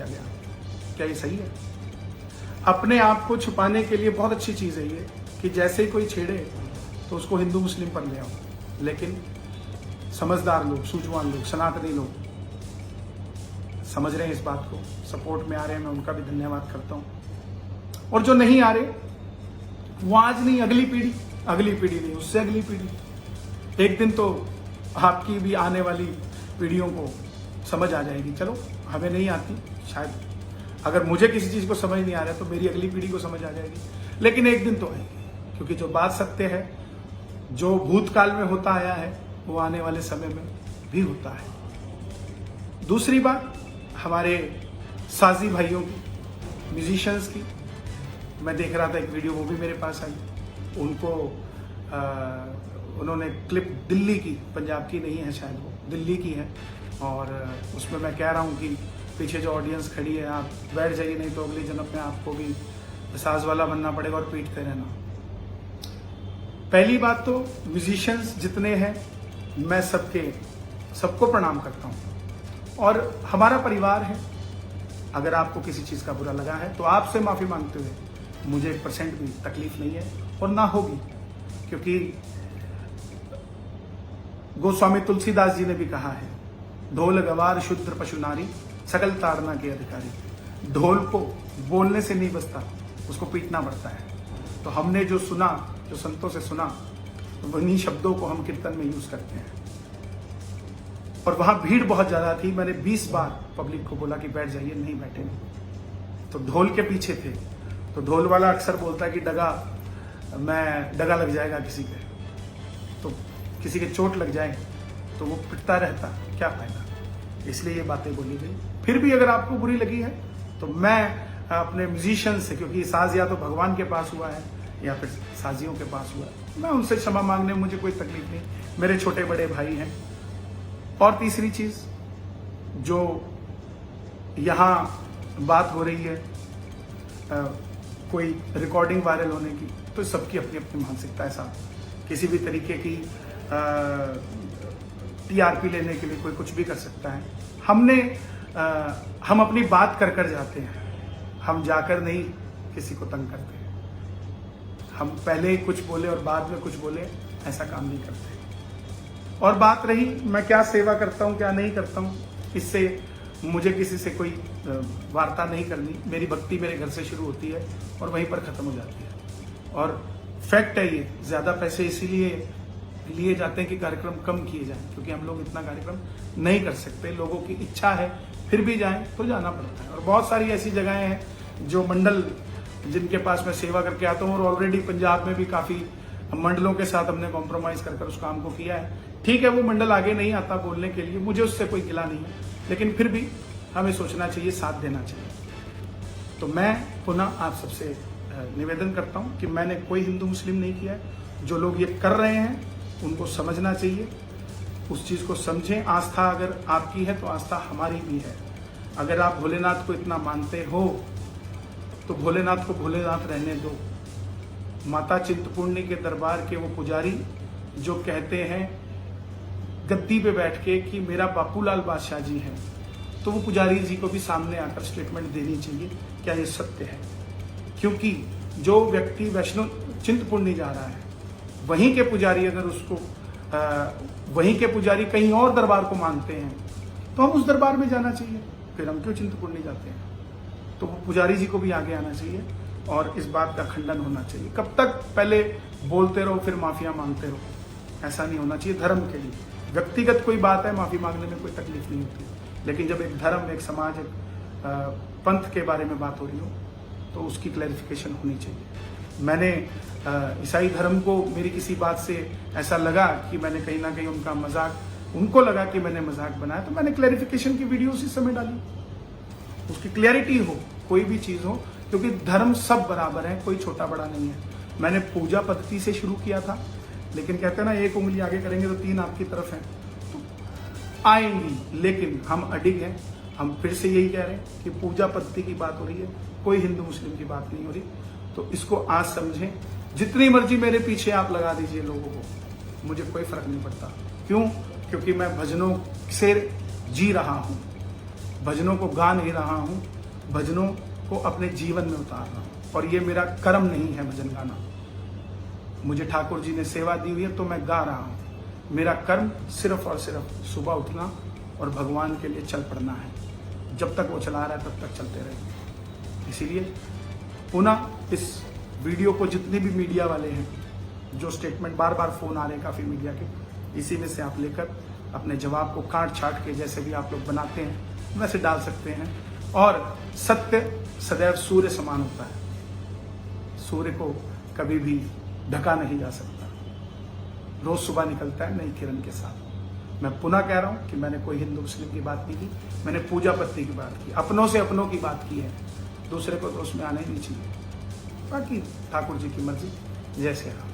दिया गया। क्या ये सही है? अपने आप को छुपाने के लिए बहुत अच्छी चीज़ है ये कि जैसे ही कोई छेड़े तो उसको हिंदू मुस्लिम पर ले आओ, लेकिन समझदार लोग, सूझवान लोग, सनातनी लोग समझ रहे हैं इस बात को, सपोर्ट में आ रहे हैं। मैं उनका भी धन्यवाद करता हूँ। और जो नहीं आ रहे, वो आज नहीं, अगली पीढ़ी नहीं, उससे अगली पीढ़ी, एक दिन तो आपकी भी आने वाली पीढ़ियों को समझ आ जाएगी। चलो, हमें नहीं आती शायद, अगर मुझे किसी चीज को समझ नहीं आ रहा है तो मेरी अगली पीढ़ी को समझ आ जाएगी, लेकिन एक दिन तो आएगी, क्योंकि जो बात सत्य है, जो भूतकाल में होता आया है वो आने वाले समय में भी होता है। दूसरी बात हमारे साजी भाइयों की, म्यूजिशियंस की, मैं देख रहा था एक वीडियो, वो भी मेरे पास आई, उनको उन्होंने क्लिप दिल्ली की, पंजाब की नहीं है शायद, वो दिल्ली की है, और उसमें मैं कह रहा हूँ कि पीछे जो ऑडियंस खड़ी है, आप बैठ जाइए, नहीं तो अगले जन्म में आपको भी साज वाला बनना पड़ेगा और पीटते रहना। पहली बात तो म्यूजिशियंस जितने हैं, मैं सबको प्रणाम करता हूँ, और हमारा परिवार है। अगर आपको किसी चीज़ का बुरा लगा है तो आपसे माफ़ी मांगते हुए मुझे 1% भी तकलीफ नहीं है, और ना होगी, क्योंकि गोस्वामी तुलसीदास जी ने भी कहा है, ढोल गवार शुद्र पशु नारी सकल ताड़ना के अधिकारी। ढोल को बोलने से नहीं बजता, उसको पीटना पड़ता है। तो हमने जो सुना, जो संतों से सुना, वही शब्दों को हम कीर्तन में यूज करते हैं। और वहां भीड़ बहुत ज्यादा थी, मैंने 20 बार पब्लिक को बोला कि बैठ जाइए, नहीं बैठे। तो ढोल के पीछे थे, तो ढोल वाला अक्सर बोलता है कि डगा लग जाएगा किसी के, तो किसी के चोट लग जाए तो वो पिटता रहता, क्या फायदा। इसलिए ये बातें बोली गई। फिर भी अगर आपको बुरी लगी है तो मैं अपने म्यूजिशियन से, क्योंकि साज या तो भगवान के पास हुआ है या फिर साजियों के पास हुआ है, मैं उनसे क्षमा मांगने में मुझे कोई तकलीफ नहीं, मेरे छोटे बड़े भाई हैं। और तीसरी चीज, जो यहाँ बात हो रही है कोई रिकॉर्डिंग वायरल होने की, तो सबकी अपनी अपनी मानसिकता है साहब। किसी भी तरीके की टीआरपी लेने के लिए कोई कुछ भी कर सकता है। हम अपनी बात कर जाते हैं, हम जाकर नहीं किसी को तंग करते। हम पहले कुछ बोले और बाद में कुछ बोले, ऐसा काम नहीं करते। और बात रही मैं क्या सेवा करता हूँ, क्या नहीं करता हूँ, इससे मुझे किसी से कोई वार्ता नहीं करनी। मेरी भक्ति मेरे घर से शुरू होती है और वहीं पर खत्म हो जाती है। और फैक्ट है ये, ज्यादा पैसे इसीलिए लिए जाते हैं कि कार्यक्रम कम किए जाएं, क्योंकि हम लोग इतना कार्यक्रम नहीं कर सकते। लोगों की इच्छा है, फिर भी जाएं तो जाना पड़ता है। और बहुत सारी ऐसी जगहें हैं जो मंडल, जिनके पास मैं सेवा करके आता हूँ, और ऑलरेडी पंजाब में भी काफी मंडलों के साथ हमने कॉम्प्रोमाइज कर उस काम को किया है। ठीक है, वो मंडल आगे नहीं आता बोलने के लिए, मुझे उससे कोई गिला नहीं है, लेकिन फिर भी हमें सोचना चाहिए, साथ देना चाहिए। तो मैं पुनः आप सबसे निवेदन करता हूं कि मैंने कोई हिंदू मुस्लिम नहीं किया है। जो लोग ये कर रहे हैं उनको समझना चाहिए, उस चीज को समझें। आस्था अगर आपकी है तो आस्था हमारी भी है। अगर आप भोलेनाथ को इतना मानते हो तो भोलेनाथ को भोलेनाथ रहने दो। माता चिंतपूर्णी के दरबार के वो पुजारी जो कहते हैं गद्दी पे बैठ के कि मेरा बापूलाल बादशाह जी है, तो वो पुजारी जी को भी सामने आकर स्टेटमेंट देनी चाहिए, क्या ये सत्य है। क्योंकि जो व्यक्ति वैष्णो चिंतपूर्णी जा रहा है, वहीं के पुजारी अगर उसको वहीं के पुजारी कहीं और दरबार को मानते हैं तो हम उस दरबार में जाना चाहिए, फिर हम क्यों चिंतपूर्णी जाते हैं। तो वो पुजारी जी को भी आगे आना चाहिए और इस बात का खंडन होना चाहिए। कब तक पहले बोलते रहो फिर माफिया मांगते रहो, ऐसा नहीं होना चाहिए। धर्म के लिए व्यक्तिगत कोई बात है, माफी मांगने में कोई तकलीफ नहीं होती, लेकिन जब एक धर्म, एक समाज, एक पंथ के बारे में बात हो रही हो तो उसकी क्लैरिफिकेशन होनी चाहिए। मैंने ईसाई धर्म को मेरी किसी बात से ऐसा लगा कि मैंने कहीं ना कहीं उनका मजाक, उनको लगा कि मैंने मजाक बनाया, तो मैंने क्लैरिफिकेशन की वीडियो उसी समय डाली, उसकी क्लैरिटी हो, कोई भी चीज हो, क्योंकि धर्म सब बराबर है, कोई छोटा बड़ा नहीं है। मैंने पूजा पद्धति से शुरू किया था, लेकिन कहते हैं ना, एक उंगली आगे करेंगे तो 3 आपकी तरफ है, तो आएंगी, लेकिन हम अडिग हैं। हम फिर से यही कह रहे हैं कि पूजा पद्धति की बात हो रही है, कोई हिंदू मुस्लिम की बात नहीं हो रही। तो इसको आज समझें। जितनी मर्जी मेरे पीछे आप लगा दीजिए लोगों को, मुझे कोई फर्क नहीं पड़ता। क्यों? क्योंकि मैं भजनों से जी रहा हूं। भजनों को गा नहीं रहा हूँ, भजनों को अपने जीवन में उतार रहा हूँ। और ये मेरा कर्म नहीं है भजन गाना। मुझे ठाकुर जी ने सेवा दी हुई है तो मैं गा रहा हूँ। मेरा कर्म सिर्फ और सिर्फ सुबह उठना और भगवान के लिए चल पड़ना है। जब तक वो चला रहा है तब तक चलते रहेंगे। इसीलिए पुनः इस वीडियो को जितने भी मीडिया वाले हैं, जो स्टेटमेंट बार बार फोन आ रहे हैं काफ़ी मीडिया के, इसी में से आप लेकर अपने जवाब को काट छाट के जैसे भी आप लोग बनाते हैं वैसे डाल सकते हैं। और सत्य सदैव सूर्य समान होता है, सूर्य को कभी भी ढका नहीं जा सकता, रोज सुबह निकलता है नई किरण के साथ। मैं पुनः कह रहा हूं कि मैंने कोई हिंदू मुस्लिम की बात नहीं की, मैंने पूजा पत्ती की बात की, अपनों से अपनों की बात की है। दूसरे को तो उसमें आना ही नहीं चाहिए। बाकी ठाकुर जी की मर्जी। जय श्री राम।